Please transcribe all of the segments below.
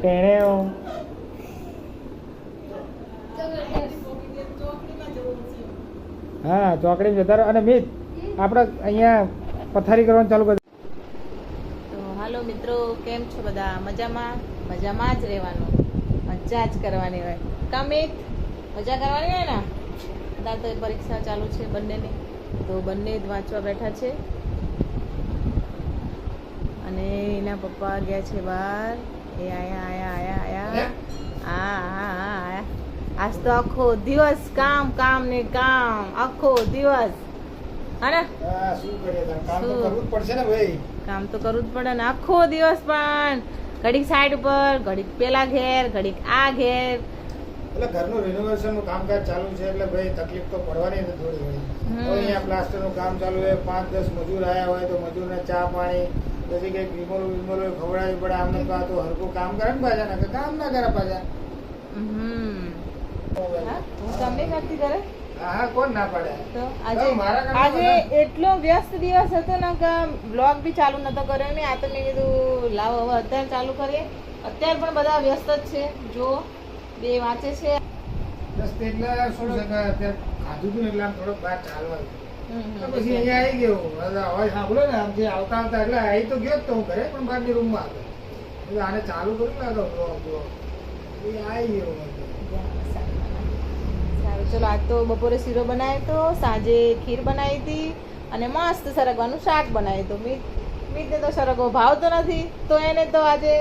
ટેણે હા ચોકડી જતા રહો. અને મિત આપણે અહીંયા પથારી કરવાનું ચાલુ કરી. તો હાલો મિત્રો, કેમ છો બધા? મજામાં? મજામાં જ રહેવાનું, મજા જ કરવાની હોય. કામિત મજા કરવાની હોય ને. અત્યારે તો પરીક્ષા ચાલુ છે બંનેની, તો બંને જ વાંચવા બેઠા છે. અને એના પપ્પા ગયા છે બહાર. એ આયા. હા. આજ તો આખો દિવસ કામ ને કામ, આખો દિવસ. હા શું કરીએ, કામ તો કરવું જ પડશે ને ભાઈ. કામ તો કરવું જ પડે ને, આખો દિવસ. પણ ઘડીક સાઈડ ઉપર, ઘડીક પેલા ઘેર, ઘડીક આ ઘેર. એટલે ઘરનું રિનોવેશન નું કામકાજ ચાલુ છે એટલે ભાઈ તકલીફ તો પડવાની ને થોડી ઘણી. હવે અહીંયા પ્લાસ્ટર નું કામ ચાલુ હોય, 5-10 મજૂર આવ્યા હોય તો મજૂરને ચા પાણી પછી કઈક વિમલો ખવડાવી પડે. આમને તો હરકું કામ કરે ને પાછા, ના કામ ના કરે પાછા. હું કામ નહીં કરતી કરે. હા, કોણ ના પાડે. તો આજે એટલો વ્યસ્ત દિવસ હતો ને કે બ્લોગ બી ચાલુ નતો કર્યો ને. આ તો મેં કીધું લાવો હવે અત્યારે ચાલુ કરીએ. અત્યારે પણ બધા વ્યસ્ત જ છે. જો બે વાંચે છે. બસ એટલે શું છે કે અત્યારે ખાધું હતું ને એટલે આમ થોડોક બહાર ચાલવા પછી અહીંયા આવી ગયો. અવાજ સાંભળો ને આમ જે આવતા એટલે આવી તો ગયો જ તો હું ઘરે, પણ બહારની રૂમમાં હતો. એટલે આને ચાલુ કર્યું ને એ આવી ગયો. સારું, ચલો. આજ તો બપોરે શીરો બનાવ્યો હતો, સાંજે ખીર બનાવી હતી અને મસ્ત સરગવાનું શાક બનાવ્યું હતું. મીતને તો સરગવો ભાવતો નથી, તો એને તો આજે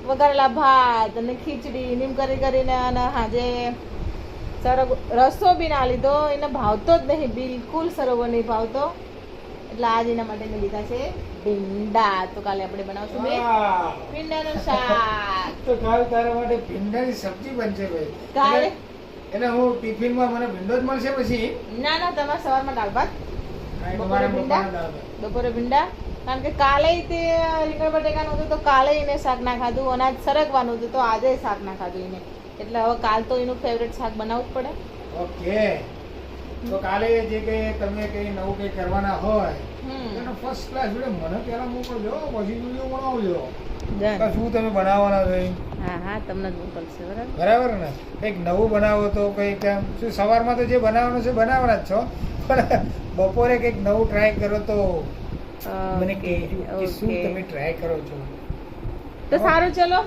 વઘારેલા ભાત અને ખીચડી નીમ કરીને અને આજે રસો બી ના લીધો. એને ભાવતો જ નહીં, બિલકુલ સરગવો નહીં ભાવતો. એટલે આજ એના માટે મેં લીધા છે ભીંડા. તો કાલે આપણે બનાવશું ભીંડાનું શાક. તો કાલે તારા માટે ભીંડાની સબ્જી બનશે ભાઈ. કાલે એટલે હું ટિફિનમાં મને ભીંડો જ મળશે પછી? ના, તમારે સવારમાં દાળ ભાત, બપોરે ભીંડા. કારણ કે કાલે તે રીંગણ બટેકાનું હતું તો કાલે એને શાક ના ખાધું, અનાજ સરગવાનું હતું તો આજે શાક ના ખાધું એને. એટલે હવે કાલ તો એનું ફેવરેટ શાક બનાવવું જ પડે. ઓકે, તો કાલે જે કઈ તમે કઈ નવું કઈ કરવાના હોય એનો ફર્સ્ટ ક્લાસ વિડિયો મને પહેલા મોકલજો, પછી વિડિયો બનાવજો શું તમે બનાવવાના છે. હા, તમને જ મોકલશે. બરાબર ને. કંઈક નવું બનાવો તો કંઈક શું સવારમાં તો જે બનાવવાનું છે બનાવવાના જ છો, પણ બપોરે કંઈક નવું ટ્રાય કરો તો મને કહેજો કે શું તમે ટ્રાય કરો છો. તો સારું, ચલો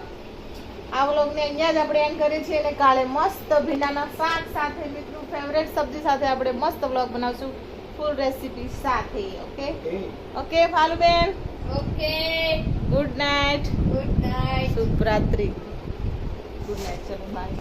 આ વ્લોગને અહીંયા જ આપણે એન્ડ કરીએ છીએ. અને કાલે મસ્ત ભીંડાના શાક સાથે મિત્રો ફેવરેટ સબ્જી સાથે આપણે મસ્ત વ્લોગ બનાવશું, ફૂલ રેસીપી સાથે. ઓકે ફાલુબેન. Okay, good night. શુભ રાત્રિ. Good night. ચલો બાય.